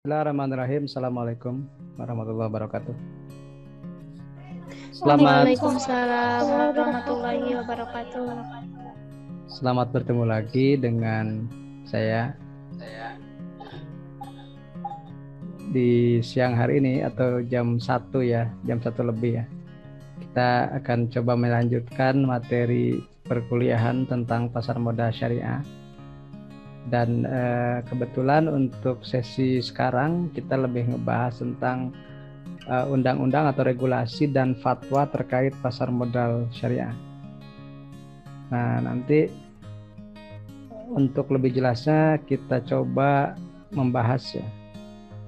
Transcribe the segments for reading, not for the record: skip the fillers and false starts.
Bismillahirrahmanirrahim. Assalamualaikum warahmatullahi wabarakatuh. Selamat Waalaikumsalam warahmatullahi wabarakatuh. selamat bertemu lagi dengan saya di siang hari ini atau jam 1 ya, jam 1 lebih ya. Kita akan coba melanjutkan materi perkuliahan tentang pasar modal syariah. Dan kebetulan untuk sesi sekarang kita lebih ngebahas tentang undang-undang atau regulasi dan fatwa terkait pasar modal syariah. Nah, nanti untuk lebih jelasnya kita coba membahas ya.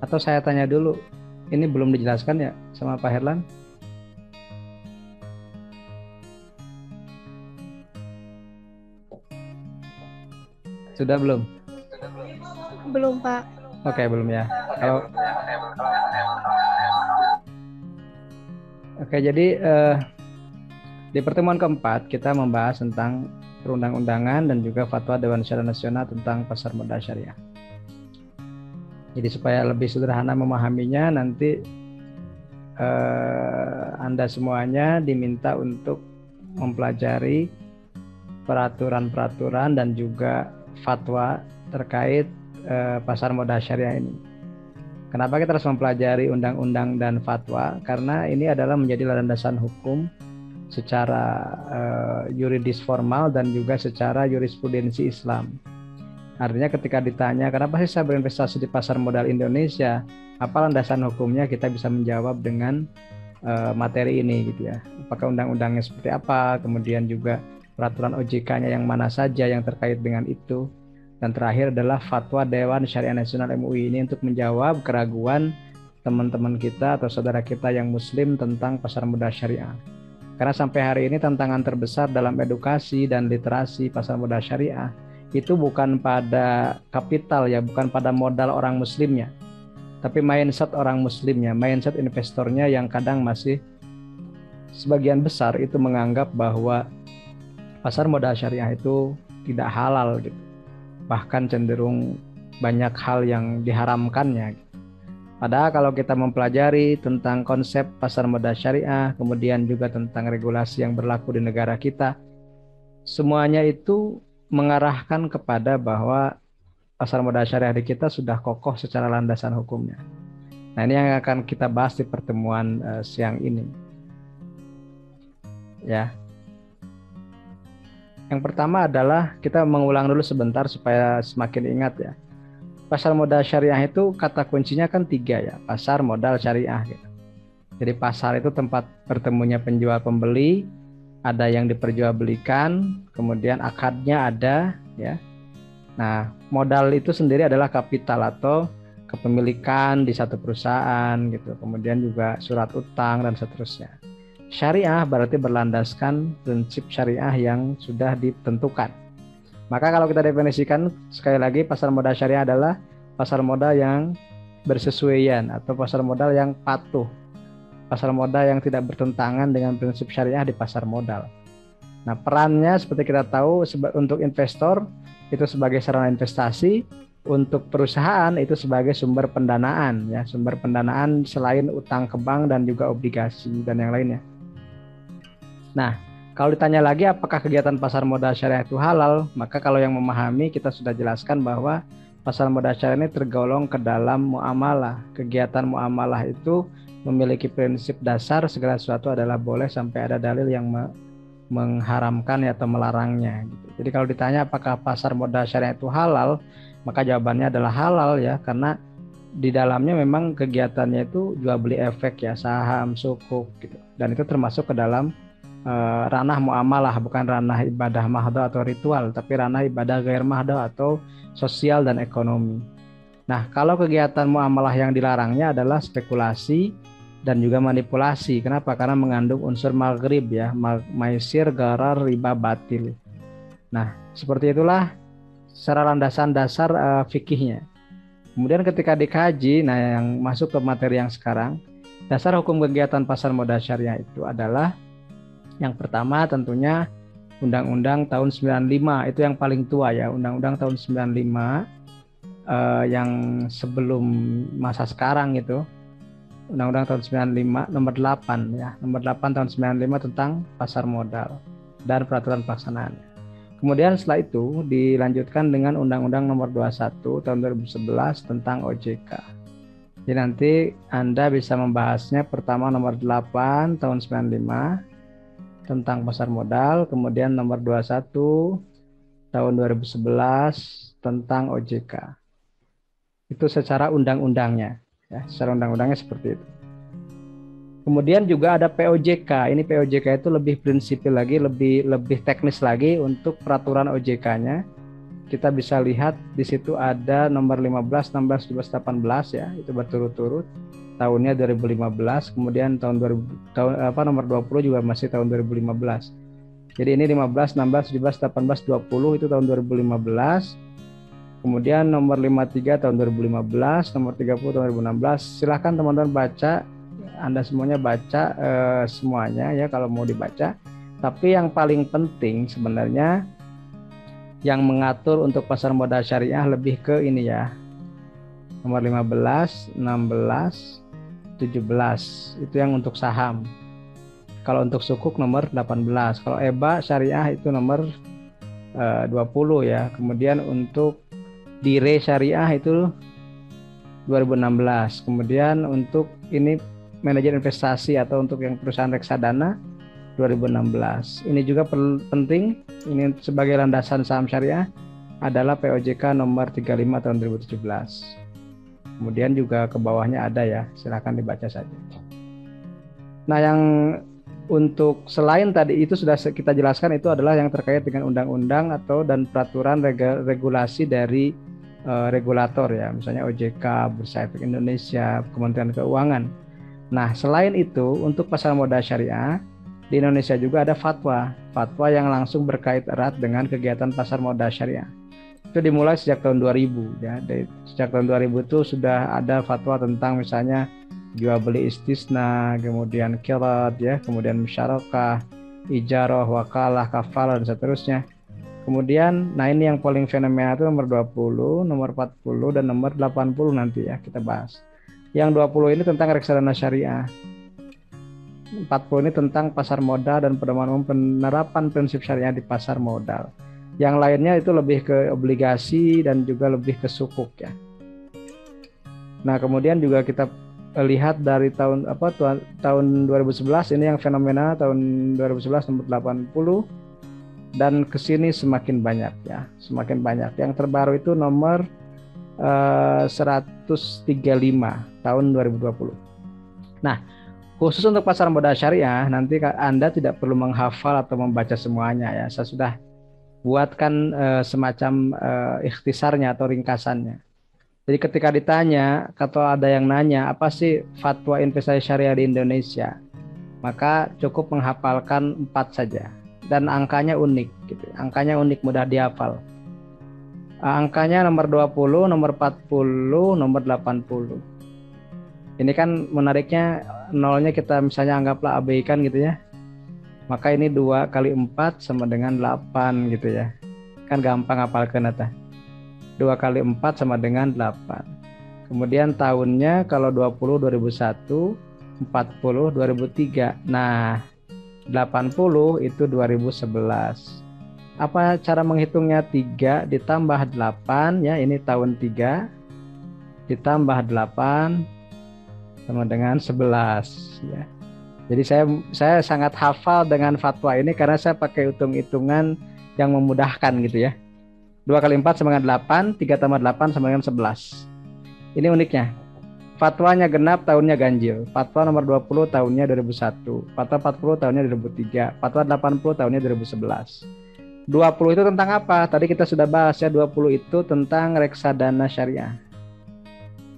Atau saya tanya dulu, ini belum dijelaskan ya sama Pak Herlan? Sudah belum? Belum, Pak. Oke, belum ya. Kalau Oke, jadi di pertemuan keempat kita membahas tentang perundang-undangan dan juga fatwa Dewan Syariah Nasional tentang pasar modal syariah. Jadi supaya lebih sederhana memahaminya, nanti Anda semuanya diminta untuk mempelajari peraturan-peraturan dan juga fatwa terkait pasar modal syariah ini. Kenapa kita harus mempelajari undang-undang dan fatwa? Karena ini adalah menjadi landasan hukum secara yuridis formal dan juga secara jurisprudensi Islam. Artinya ketika ditanya kenapa sih saya berinvestasi di pasar modal Indonesia, apa landasan hukumnya, kita bisa menjawab dengan materi ini gitu ya. Apakah undang-undangnya seperti apa, kemudian juga peraturan OJK-nya yang mana saja yang terkait dengan itu. Dan terakhir adalah fatwa Dewan Syariah Nasional MUI ini untuk menjawab keraguan teman-teman kita atau saudara kita yang muslim tentang pasar modal syariah. Karena sampai hari ini tantangan terbesar dalam edukasi dan literasi pasar modal syariah itu bukan pada kapital ya, bukan pada modal orang muslimnya, tapi mindset orang muslimnya, mindset investornya yang kadang masih sebagian besar itu menganggap bahwa pasar modal syariah itu tidak halal gitu. Bahkan cenderung banyak hal yang diharamkannya. Padahal kalau kita mempelajari tentang konsep pasar modal syariah, kemudian juga tentang regulasi yang berlaku di negara kita, semuanya itu mengarahkan kepada bahwa pasar modal syariah di kita sudah kokoh secara landasan hukumnya. Nah, ini yang akan kita bahas di pertemuan siang ini. Ya. Yang pertama adalah kita mengulang dulu sebentar supaya semakin ingat ya. Pasar modal syariah itu kata kuncinya kan 3 ya, pasar modal syariah gitu. Jadi pasar itu tempat bertemunya penjual pembeli, ada yang diperjualbelikan, kemudian akadnya ada ya. Nah, modal itu sendiri adalah kapital atau kepemilikan di satu perusahaan gitu. Kemudian juga surat utang dan seterusnya. Syariah berarti berlandaskan prinsip syariah yang sudah ditentukan. Maka kalau kita definisikan sekali lagi, pasar modal syariah adalah pasar modal yang bersesuaian atau pasar modal yang patuh. Pasar modal yang tidak bertentangan dengan prinsip syariah di pasar modal. Nah, perannya seperti kita tahu untuk investor itu sebagai sarana investasi, untuk perusahaan itu sebagai sumber pendanaan ya, sumber pendanaan selain utang ke bank dan juga obligasi dan yang lainnya. Nah, kalau ditanya lagi apakah kegiatan pasar modal syariah itu halal, maka kalau yang memahami kita sudah jelaskan bahwa pasar modal syariah ini tergolong ke dalam muamalah. Kegiatan muamalah itu memiliki prinsip dasar segala sesuatu adalah boleh sampai ada dalil yang mengharamkan atau melarangnya gitu. Jadi kalau ditanya apakah pasar modal syariah itu halal, maka jawabannya adalah halal ya, karena di dalamnya memang kegiatannya itu jual beli efek ya, saham, sukuk gitu. Dan itu termasuk ke dalam ranah muamalah, bukan ranah ibadah mahdoh atau ritual, tapi ranah ibadah gair mahdoh atau sosial dan ekonomi. Nah, kalau kegiatan muamalah yang dilarangnya adalah spekulasi dan juga manipulasi. Kenapa? Karena mengandung unsur maghrib ya, maisir, garar, riba, batil. Nah, seperti itulah secara landasan dasar fikihnya. Kemudian ketika dikaji, nah yang masuk ke materi yang sekarang, dasar hukum kegiatan pasar modal syariah itu adalah yang pertama tentunya Undang-Undang tahun 95, itu yang paling tua ya, Undang-Undang tahun 95 yang sebelum masa sekarang itu, Undang-Undang tahun 95 nomor 8 ya, nomor 8 tahun 95 tentang pasar modal dan peraturan pelaksanaan. Kemudian setelah itu dilanjutkan dengan Undang-Undang nomor 21 tahun 2011 tentang OJK. Jadi nanti Anda bisa membahasnya pertama nomor 8 tahun 95 tentang pasar modal, kemudian nomor 21 tahun 2011 tentang OJK. Itu secara undang-undangnya. Ya, secara undang-undangnya seperti itu. Kemudian juga ada POJK. Ini POJK itu lebih prinsipil lagi, lebih teknis lagi untuk peraturan OJK-nya. Kita bisa lihat di situ ada nomor 15, 16, 17, 18 ya, itu berturut-turut. Tahunnya 2015, kemudian nomor 20 juga masih tahun 2015. Jadi ini 15, 16, 17, 18, 20 itu tahun 2015. Kemudian nomor 53 tahun 2015, nomor 30 tahun 2016. Silahkan teman-teman baca, Anda semuanya baca semuanya ya kalau mau dibaca. Tapi yang paling penting sebenarnya yang mengatur untuk pasar modal syariah lebih ke ini ya. Nomor 15, 16, 17 itu yang untuk saham. Kalau untuk sukuk nomor 18. Kalau EBA syariah itu nomor 20 ya. Kemudian untuk dire syariah itu 2016. Kemudian untuk ini manajer investasi atau untuk yang perusahaan reksadana 2016. Ini juga penting, ini sebagai landasan saham syariah adalah POJK nomor 35 tahun 2017. Kemudian juga ke bawahnya ada ya, silakan dibaca saja. Nah, yang untuk selain tadi itu sudah kita jelaskan, itu adalah yang terkait dengan undang-undang atau dan peraturan regulasi dari regulator ya, misalnya OJK, Bursa Efek Indonesia, Kementerian Keuangan. Nah, selain itu untuk pasar modal syariah di Indonesia juga ada fatwa yang langsung berkait erat dengan kegiatan pasar modal syariah. Itu dimulai sejak tahun 2000 ya. Sejak tahun 2000 itu sudah ada fatwa tentang misalnya jual beli istisna, kemudian qirat ya, kemudian musyarakah, ijarah, wakalah, kafalah dan seterusnya. Kemudian nah ini yang paling fenomenal itu nomor 20, nomor 40 dan nomor 80 nanti ya kita bahas. Yang 20 ini tentang reksadana syariah. 40 ini tentang pasar modal dan pedoman umum penerapan prinsip syariah di pasar modal. Yang lainnya itu lebih ke obligasi dan juga lebih ke sukuk ya. Nah, kemudian juga kita lihat dari tahun 2011 ini yang fenomena tahun 2011 nomor 80 dan kesini semakin banyak ya, semakin banyak. Yang terbaru itu nomor 135 tahun 2020. Nah, khusus untuk pasar modal syariah nanti Anda tidak perlu menghafal atau membaca semuanya ya. Saya sudah buatkan semacam ikhtisarnya atau ringkasannya. Jadi ketika ditanya atau ada yang nanya apa sih fatwa investasi syariah di Indonesia, maka cukup menghafalkan 4 saja dan angkanya unik gitu. Angkanya unik, mudah dihafal. Angkanya nomor 20, nomor 40, nomor 80. Ini kan menariknya nolnya kita misalnya anggaplah abaikan gitu ya. Maka ini 2 kali 4 sama dengan 8 gitu ya. Kan gampang hafalkan eta. 2 kali 4 sama dengan 8. Kemudian tahunnya kalau 20 2001, 40 2003. Nah, 80 itu 2011. Apa cara menghitungnya? 3 ditambah 8 ya, ini tahun 3 ditambah 8 sama dengan 11 ya. Jadi saya sangat hafal dengan fatwa ini karena saya pakai hitung-hitungan yang memudahkan gitu ya. 2 kali 4 sama dengan 8, 3 tambah 8 sama dengan 11. Ini uniknya. Fatwanya genap, tahunnya ganjil. Fatwa nomor 20 tahunnya 2001. Fatwa 40 tahunnya 2003. Fatwa 80 tahunnya 2011. 20 itu tentang apa? Tadi kita sudah bahas ya, 20 itu tentang reksadana syariah.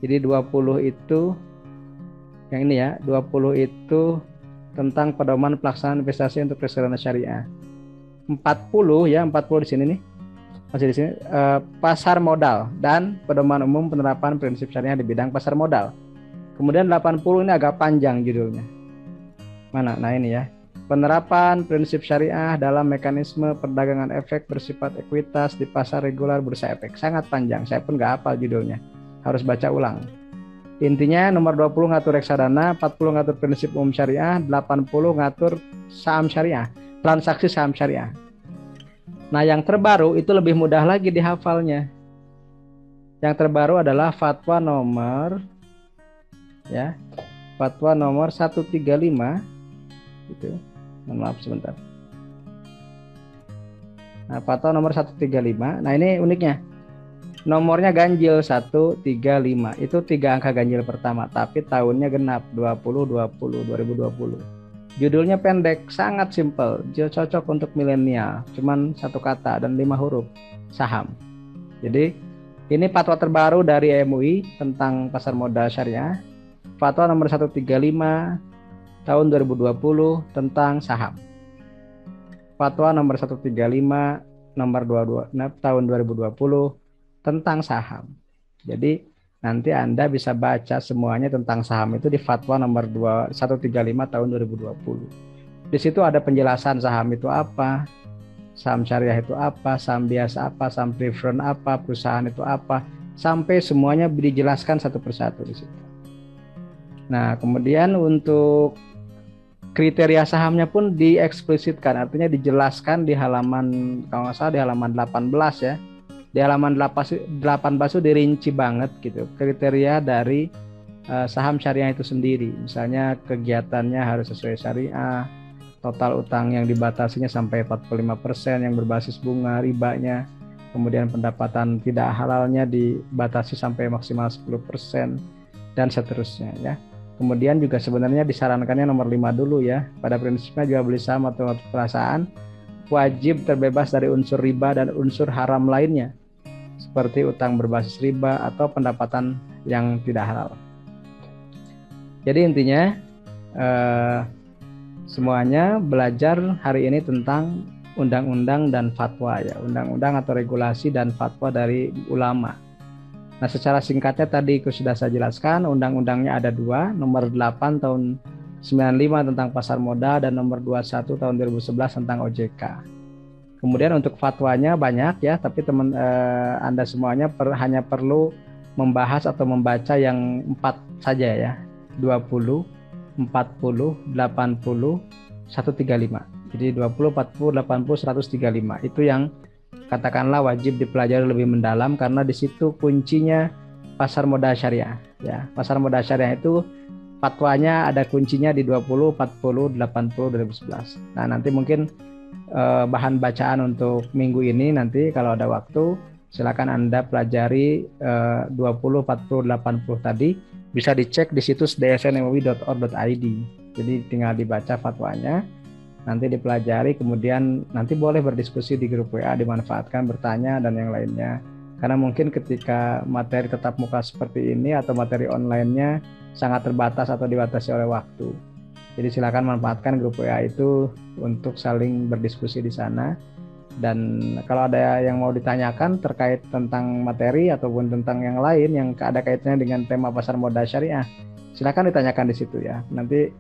Jadi 20 itu yang ini ya, 20 itu tentang pedoman pelaksanaan investasi untuk reksadana syariah. 40 ya, 40 di sini nih. Masih di sini pasar modal dan pedoman umum penerapan prinsip syariah di bidang pasar modal. Kemudian 80 ini agak panjang judulnya. Mana? Nah ini ya. Penerapan prinsip syariah dalam mekanisme perdagangan efek bersifat ekuitas di pasar regular bursa efek. Sangat panjang, saya pun nggak hafal judulnya. Harus baca ulang. Intinya nomor 20 ngatur reksadana, 40 ngatur prinsip umum syariah, 80 ngatur saham syariah, transaksi saham syariah. Nah, yang terbaru itu lebih mudah lagi dihafalnya. Yang terbaru adalah fatwa nomor fatwa nomor 135 gitu. Maaf sebentar. Nah, fatwa nomor 135. Nah, ini uniknya. Nomornya ganjil 135. Itu 3 angka ganjil pertama, tapi tahunnya genap 2020. Judulnya pendek, sangat simpel, cocok untuk milenial. Cuman 1 kata dan 5 huruf. Saham. Jadi, ini fatwa terbaru dari MUI tentang pasar modal syariah. Fatwa nomor 135 tahun 2020 tentang saham. Fatwa nomor 135 nomor 22 tahun 2020 tentang saham. Jadi nanti Anda bisa baca semuanya tentang saham itu di fatwa nomor 135 tahun 2020. Di situ ada penjelasan saham itu apa, saham syariah itu apa, saham biasa apa, saham preferred apa, perusahaan itu apa, sampai semuanya dijelaskan satu persatu di situ. Nah, kemudian untuk kriteria sahamnya pun dieksplisitkan, artinya dijelaskan di halaman, kalau nggak salah di halaman 18 ya. Di halaman 18 itu dirinci banget gitu, kriteria dari saham syariah itu sendiri. Misalnya kegiatannya harus sesuai syariah, total utang yang dibatasinya sampai 45%, yang berbasis bunga, ribanya, kemudian pendapatan tidak halalnya dibatasi sampai maksimal 10%, dan seterusnya ya. Kemudian juga sebenarnya disarankannya nomor 5 dulu ya. Pada prinsipnya jual beli saham atau perasaan wajib terbebas dari unsur riba dan unsur haram lainnya, seperti utang berbasis riba atau pendapatan yang tidak halal. Jadi intinya semuanya belajar hari ini tentang undang-undang dan fatwa ya, undang-undang atau regulasi dan fatwa dari ulama. Nah, secara singkatnya tadi sudah saya jelaskan, undang-undangnya ada 2, nomor 8 tahun 95 tentang pasar modal dan nomor 21 tahun 2011 tentang OJK. Kemudian untuk fatwanya banyak ya, tapi Anda semuanya hanya perlu membahas atau membaca yang 4 saja ya. 20, 40, 80, 135. Jadi 20, 40, 80, 135. Itu yang katakanlah wajib dipelajari lebih mendalam, karena di situ kuncinya pasar modal syariah ya. Pasar modal syariah itu fatwanya ada kuncinya di 20, 40, 80, 2011. Nah, nanti mungkin bahan bacaan untuk minggu ini, nanti kalau ada waktu silakan Anda pelajari 20, 40, 80 tadi, bisa dicek di situs dsnmui.org.id. Jadi tinggal dibaca fatwanya, nanti dipelajari, kemudian nanti boleh berdiskusi di grup WA, dimanfaatkan bertanya dan yang lainnya. Karena mungkin ketika materi tatap muka seperti ini atau materi online-nya sangat terbatas atau dibatasi oleh waktu. Jadi silakan manfaatkan grup WA itu untuk saling berdiskusi di sana. Dan kalau ada yang mau ditanyakan terkait tentang materi ataupun tentang yang lain yang ada kaitannya dengan tema pasar modal syariah, silakan ditanyakan di situ ya. Nanti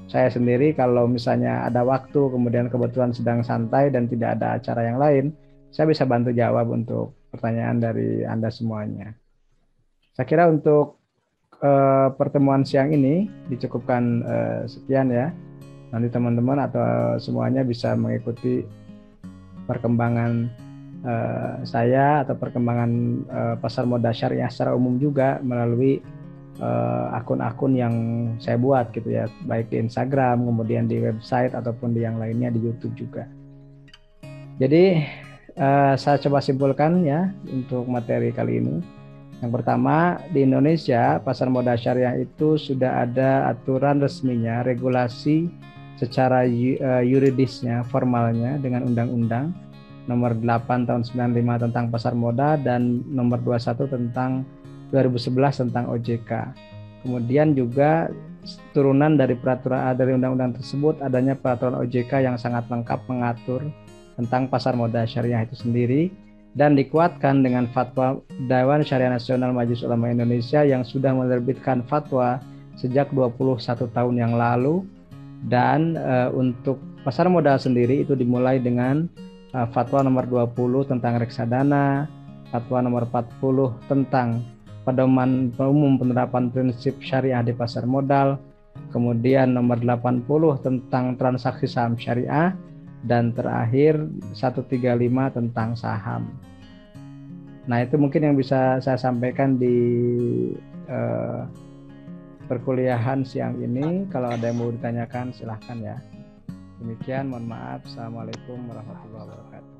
saya sendiri kalau misalnya ada waktu, kemudian kebetulan sedang santai dan tidak ada acara yang lain, saya bisa bantu jawab untuk pertanyaan dari Anda semuanya. Saya kira untuk pertemuan siang ini dicukupkan sekian ya. Nanti teman-teman atau semuanya bisa mengikuti perkembangan saya atau perkembangan pasar modal syariah secara umum juga melalui akun-akun yang saya buat gitu ya, baik di Instagram, kemudian di website ataupun di yang lainnya di YouTube juga. Jadi saya coba simpulkan ya untuk materi kali ini. Yang pertama, di Indonesia pasar modal syariah itu sudah ada aturan resminya, regulasi secara yuridisnya, formalnya dengan undang-undang nomor 8 tahun 95 tentang pasar modal dan nomor 21 tentang 2011 tentang OJK. Kemudian juga turunan dari peraturan dari undang-undang tersebut adanya peraturan OJK yang sangat lengkap mengatur tentang pasar modal syariah itu sendiri, dan dikuatkan dengan fatwa Dewan Syariah Nasional Majelis Ulama Indonesia yang sudah menerbitkan fatwa sejak 21 tahun yang lalu Dan untuk pasar modal sendiri itu dimulai dengan Fatwa nomor 20 tentang reksadana, Fatwa nomor 40 tentang pedoman umum penerapan prinsip syariah di pasar modal, kemudian nomor 80 tentang transaksi saham syariah, dan terakhir 135 tentang saham. Nah, itu mungkin yang bisa saya sampaikan di perkuliahan siang ini. Kalau ada yang mau ditanyakan silahkan ya. Demikian, mohon maaf. Assalamualaikum warahmatullahi wabarakatuh.